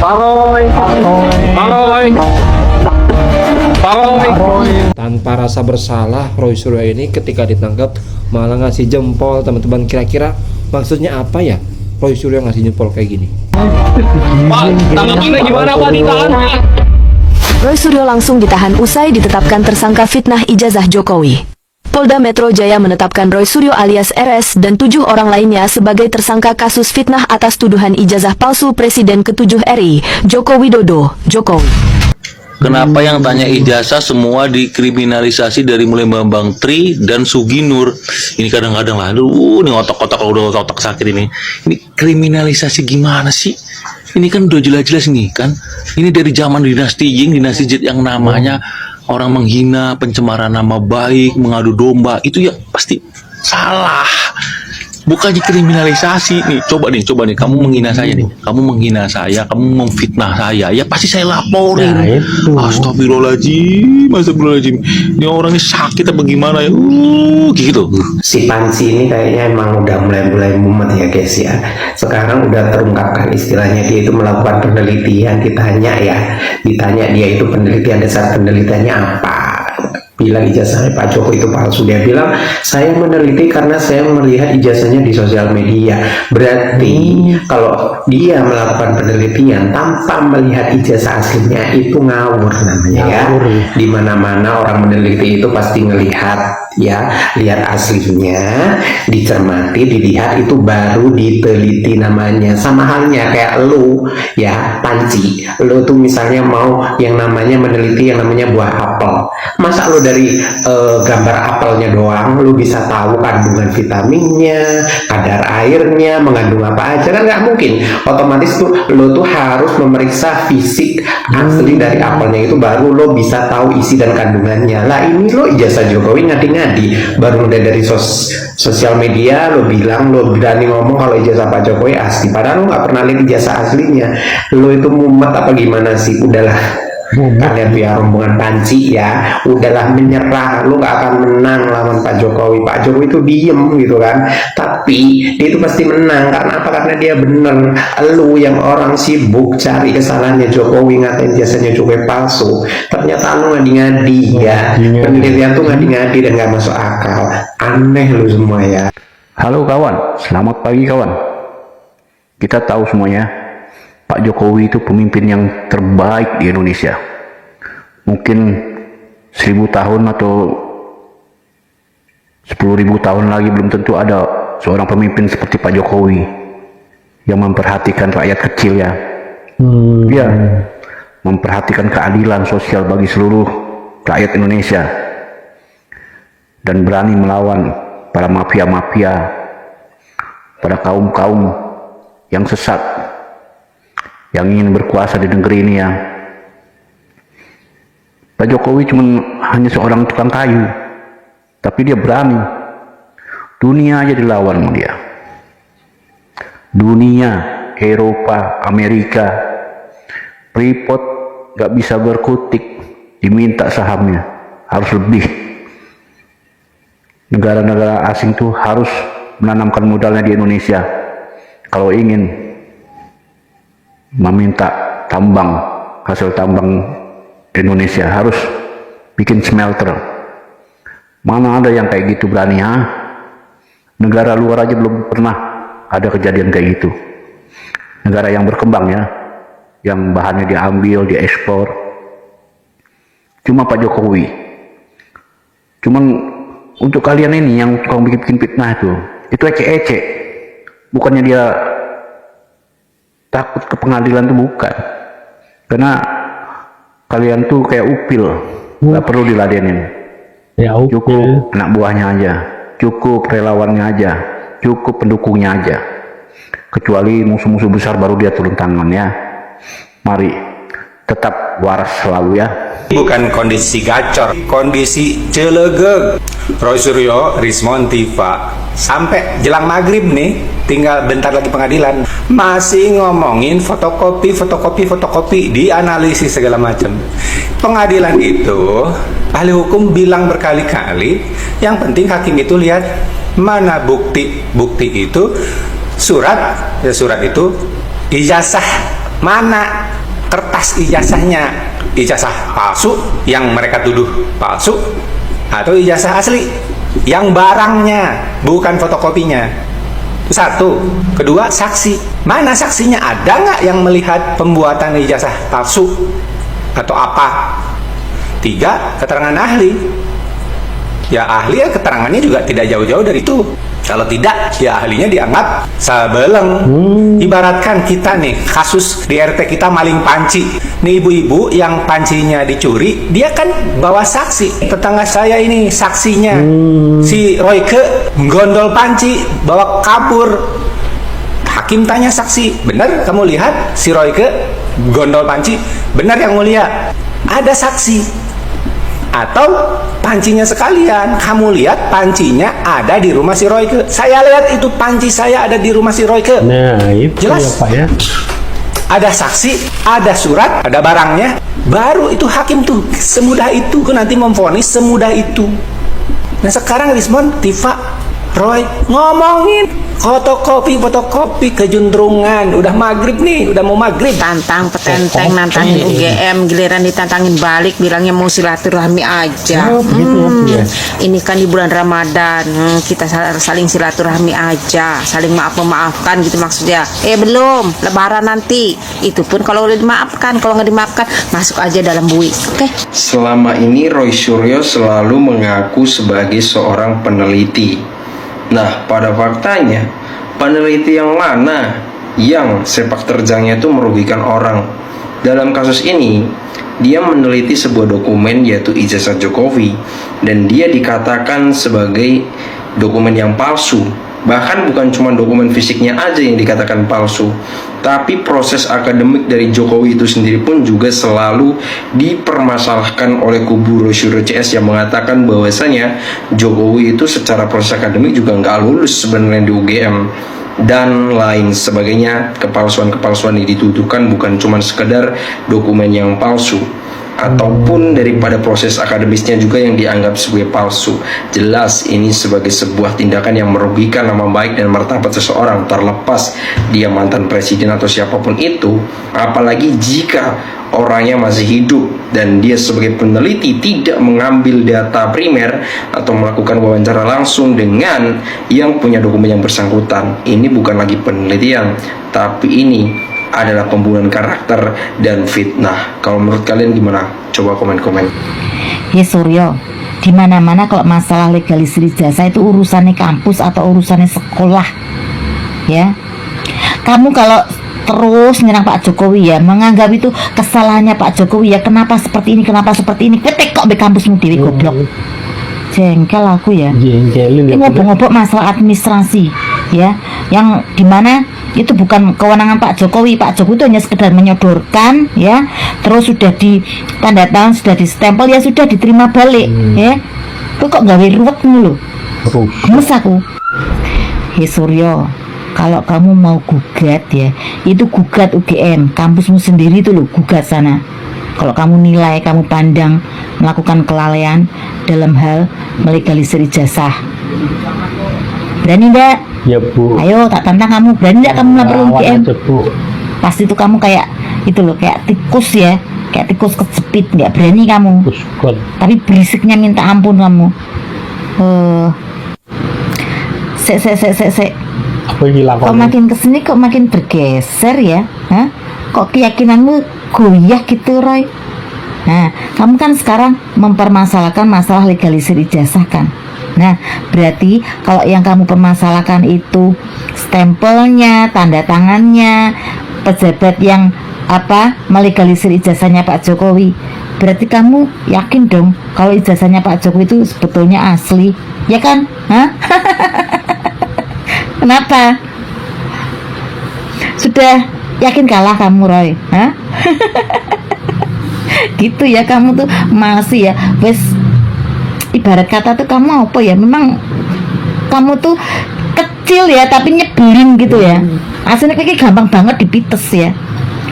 Paroy, paroy, paroy. Tanpa rasa bersalah, Roy Suryo ini ketika ditangkap malah ngasih jempol, teman-teman. Kira-kira maksudnya apa ya Roy Suryo ngasih jempol kayak gini? Pak, tanggapannya gimana Pak ditahan? Roy Suryo langsung ditahan usai ditetapkan tersangka fitnah ijazah Jokowi. Polda Metro Jaya menetapkan Roy Suryo alias RS dan 7 orang lainnya sebagai tersangka kasus fitnah atas tuduhan ijazah palsu Presiden ke-7 RI, Joko Widodo, Jokowi. Kenapa yang tanya ijazah semua dikriminalisasi dari mulai Bambang Tri dan Suginur? Ini kadang-kadang lah, ini otak-otak udah otak sakit ini. Ini kriminalisasi gimana sih? Ini kan udah jelas-jelas nih kan. Ini dari zaman dinasti Ying, dinasti Jet yang namanya orang menghina, pencemaran nama baik, mengadu domba, itu ya pasti salah. Bukannya kriminalisasi nih. Coba nih, kamu menghina saya nih. Kamu menghina saya, kamu memfitnah saya. Ya pasti saya laporin. Nah, astagfirullahaladzim, astagfirullahaladzim. Ini orangnya sakit apa gimana ya? Gitu. Si Panci ini kayaknya emang udah mulai mumet ya guys ya. Sekarang udah terungkapkan istilahnya, dia itu melakukan penelitian. Ditanya dia itu penelitian, dasar penelitiannya apa? Bilang ijazahnya Pak Joko itu palsu. Dia bilang saya meneliti karena saya melihat ijazahnya di sosial media. Berarti kalau dia melakukan penelitian tanpa melihat ijazah aslinya itu ngawur namanya ya. Di mana-mana orang meneliti itu pasti ngelihat ya, lihat aslinya, dicermati, dilihat, itu baru diteliti namanya. Sama halnya kayak lu ya, Panci, lu tuh misalnya mau yang namanya meneliti yang namanya buah apel. Masa lu dari gambar apelnya doang lu bisa tahu kandungan vitaminnya, kadar airnya, mengandung apa aja? Kan nggak mungkin. Otomatis tuh lu tuh harus memeriksa fisik asli dari apelnya, itu baru lo bisa tahu isi dan kandungannya. Lah ini lo ijazah Jokowi ngadi-ngadi, baru udah dari sosial media lo bilang, lo berani ngomong kalau ijazah Pak Jokowi asli, padahal lo nggak pernah lihat ijazah aslinya. Lo itu mumet apa gimana sih? Udahlah, kalian biar rombongan Panci ya, udahlah menyerah. Lu gak akan menang lawan Pak Jokowi. Pak Jokowi itu diem gitu kan, tapi dia itu pasti menang. Karena apa? Karena dia bener. Lu yang orang sibuk cari kesalahannya Jokowi, ngatain jasanya Jokowi palsu, ternyata lu ngadi-ngadi ya. Penelitian tuh ngadi-ngadi dan gak masuk akal. Aneh lu semua ya. Halo kawan, selamat pagi kawan. Kita tahu semuanya Pak Jokowi itu pemimpin yang terbaik di Indonesia. Mungkin 1000 tahun atau 10.000 tahun lagi belum tentu ada seorang pemimpin seperti Pak Jokowi yang memperhatikan rakyat kecil ya. Ya, memperhatikan keadilan sosial bagi seluruh rakyat Indonesia dan berani melawan para mafia-mafia, pada kaum-kaum yang sesat, yang ingin berkuasa di negeri ini ya. Pak Jokowi hanya seorang tukang kayu, tapi dia berani. Dunia aja dilawan sama dia. Dunia, Eropa, Amerika, Freeport gak bisa berkutik, diminta sahamnya harus lebih. Negara-negara asing tuh harus menanamkan modalnya di Indonesia kalau ingin meminta tambang, hasil tambang Indonesia, harus bikin smelter. Mana ada yang kayak gitu berani ha? Negara luar aja belum pernah ada kejadian kayak gitu. Negara yang berkembang ya, yang bahannya diambil, diekspor. Cuma Pak Jokowi. Cuman untuk kalian ini yang tukang bikin fitnah itu ecek-ecek. Bukannya dia takut ke pengadilan tuh bukan, karena kalian tuh kayak upil, nggak perlu diladenin ya, cukup anak buahnya aja, cukup relawannya aja, cukup pendukungnya aja, kecuali musuh-musuh besar baru dia turun tangan ya. Mari tetap waras selalu ya. Bukan kondisi gacor, kondisi celegeg. Roy Suryo, Rismon Tifa, sampai jelang maghrib nih, tinggal bentar lagi pengadilan, masih ngomongin fotokopi, dianalisis segala macam. Pengadilan itu, ahli hukum bilang berkali-kali, yang penting hakim itu lihat mana bukti itu, surat itu ijazah mana kertas ijazahnya, ijazah palsu yang mereka tuduh palsu, atau ijazah asli yang barangnya bukan fotokopinya. Itu satu. Kedua, saksi. Mana saksinya? Ada nggak yang melihat pembuatan ijazah palsu atau apa? Tiga, keterangan ahli. Ya ahli ya keterangannya juga tidak jauh-jauh dari itu. Kalau tidak, ya ahlinya dianggap sabeleng. Ibaratkan kita nih, kasus di RT kita maling panci. Nih ibu-ibu yang pancinya dicuri, dia kan bawa saksi. Tetangga saya ini saksinya. Si Royke gondol panci, bawa kabur. Hakim tanya saksi, benar kamu lihat si Royke gondol panci? Benar yang mulia. Ada saksi. Atau pancinya sekalian, kamu lihat pancinya ada di rumah si Royke. Saya lihat itu panci saya ada di rumah si Royke. Nah, itu Jelas? ya Pak ya. Ada saksi, ada surat, ada barangnya. Baru itu hakim tuh semudah itu nanti memvonis semudah itu. Nah sekarang Rismon, Tifa, Roy ngomongin fotokopi kejundrungan. Udah maghrib nih, udah mau maghrib. Tantang petenteng nantangin UGM, giliran ditantangin balik bilangnya mau silaturahmi aja. Ini kan di bulan Ramadan, kita saling silaturahmi aja, saling maafkan gitu maksudnya. Belum Lebaran nanti, itu pun kalau udah dimaafkan, kalau nggak dimaafkan masuk aja dalam buik. Oke? Selama ini Roy Suryo selalu mengaku sebagai seorang peneliti. Nah, pada faktanya, peneliti yang mana yang sepak terjangnya itu merugikan orang? Dalam kasus ini, dia meneliti sebuah dokumen yaitu ijazah Jokowi, dan dia dikatakan sebagai dokumen yang palsu. Bahkan bukan cuma dokumen fisiknya aja yang dikatakan palsu, tapi proses akademik dari Jokowi itu sendiri pun juga selalu dipermasalahkan oleh kubu Roy Suryo CS yang mengatakan bahwasanya Jokowi itu secara proses akademik juga nggak lulus sebenarnya di UGM dan lain sebagainya. Kepalsuan-kepalsuan yang dituduhkan bukan cuma sekedar dokumen yang palsu, ataupun daripada proses akademisnya juga yang dianggap sebagai palsu. Jelas ini sebagai sebuah tindakan yang merugikan nama baik dan martabat seseorang, terlepas dia mantan presiden atau siapapun itu. Apalagi jika orangnya masih hidup dan dia sebagai peneliti tidak mengambil data primer atau melakukan wawancara langsung dengan yang punya dokumen yang bersangkutan. Ini bukan lagi penelitian, tapi ini adalah pembunuhan karakter dan fitnah. Kalau menurut kalian gimana? Coba komen-komen. Ya Suryo, di mana-mana kalau masalah legalisir ijazah itu urusannya kampus atau urusannya sekolah. Ya. Kamu kalau terus nyerang Pak Jokowi ya, menganggap itu kesalahannya Pak Jokowi ya, kenapa seperti ini, ketek kok di kampusmu dewi goblok. Jengkel aku ya. Jengkelin ya. Ngobok-ngobok masalah administrasi ya, yang dimana itu bukan kewenangan Pak Jokowi. Pak Jokowi itu hanya sekedar menyodorkan ya, terus sudah ditanda tangan, sudah distempel ya, sudah diterima balik ya. Itu kok gawe ruwet mulu. Gemes aku. He Suryo, kalau kamu mau gugat ya, itu gugat UGM, kampusmu sendiri itu loh, gugat sana. Kalau kamu nilai, kamu pandang melakukan kelalaian dalam hal melegalisir ijazah, berani enggak? Ya Bu. Ayo tak tantang kamu, berani enggak kamu melapor UGM? Pasti itu kamu kayak itu loh, kayak tikus ya, kayak tikus kejepit, nggak berani kamu. Tapi berisiknya minta ampun kamu. Kok makin kesini kok makin bergeser ya? Hah? Kok keyakinanmu goyah gitu Roy? Nah, kamu kan sekarang mempermasalahkan masalah legalisir ijazah kan? Nah, berarti kalau yang kamu permasalahkan itu stempelnya, tanda tangannya, pejabat yang melegalisir ijazahnya Pak Jokowi, berarti kamu yakin dong kalau ijazahnya Pak Jokowi itu sebetulnya asli, ya kan? Hah? Kenapa? Sudah yakin kalah kamu Roy? Hah? Gitu ya, kamu tuh masih ya wes, ibarat kata tuh kamu apa ya, memang kamu tuh kecil ya tapi nyebelin gitu ya. Aslinya kayak gampang banget dipites ya,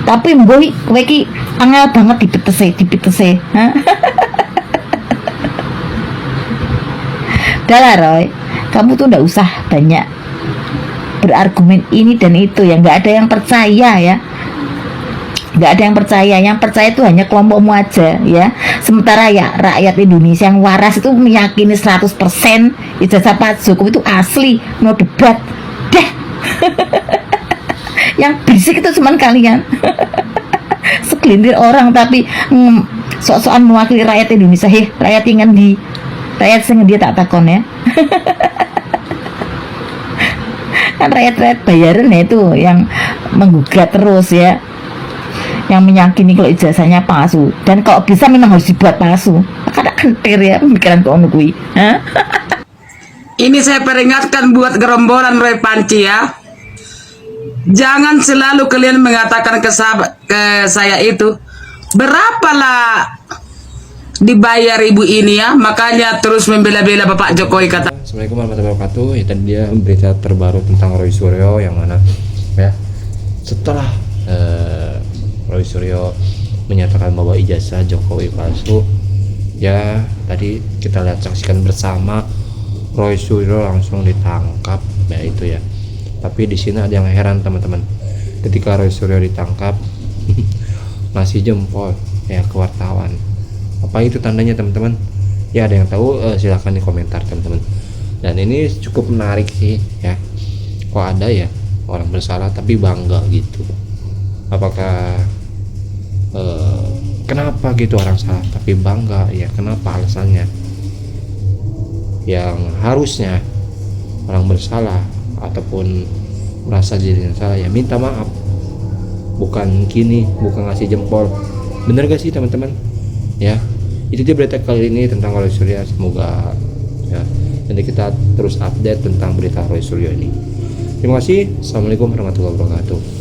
tapi mboi kowe iki angel banget dipitese. Hah? Udah lah Roy, kamu tuh nggak usah banyak berargumen ini dan itu ya, nggak ada yang percaya ya. nggak ada yang percaya. Yang percaya itu hanya kelompokmu aja ya. Sementara ya rakyat Indonesia yang waras itu meyakini 100% ijazah Pak Jokowi itu asli, no debat deh. Yang berisik itu cuman kalian. Segelintir orang tapi sok-sokan mewakili rakyat Indonesia. Rakyat ingin di rakyat sing dia tak takon ya. Kan rakyat bayaran ya itu yang menggugat terus ya, yang meyakini kalau ijazahnya palsu, dan kalau bisa memang harus dibuat palsu. Karena kentir ya pemikiran kau nukui. Ini saya peringatkan buat gerombolan Roy Panci ya. Jangan selalu kalian mengatakan ke saya itu, berapalah dibayar ibu ini ya, makanya terus membela-bela Bapak Jokowi kata. Assalamualaikum warahmatullahi wabarakatuh. Ya, tadi dia berita terbaru tentang Roy Suryo yang mana ya setelah Roy Suryo menyatakan bahwa ijazah Jokowi palsu, ya tadi kita lihat saksikan bersama Roy Suryo langsung ditangkap ya itu ya. Tapi di sini ada yang heran teman-teman, ketika Roy Suryo ditangkap masih jempol ya ke wartawan. Apa itu tandanya teman-teman? Ya ada yang tahu silahkan di komentar teman-teman. Dan ini cukup menarik sih ya, kok ada ya orang bersalah tapi bangga gitu. Apakah kenapa gitu orang salah tapi bangga ya, kenapa alasannya? Yang harusnya orang bersalah ataupun merasa dirinya salah ya minta maaf, bukan gini, bukan ngasih jempol. Bener gak sih teman-teman ya? Itu dia berita kali ini tentang Roy Suryo. Semoga ya nanti kita terus update tentang berita Roy Suryo ini. Terima kasih. Assalamualaikum warahmatullahi wabarakatuh.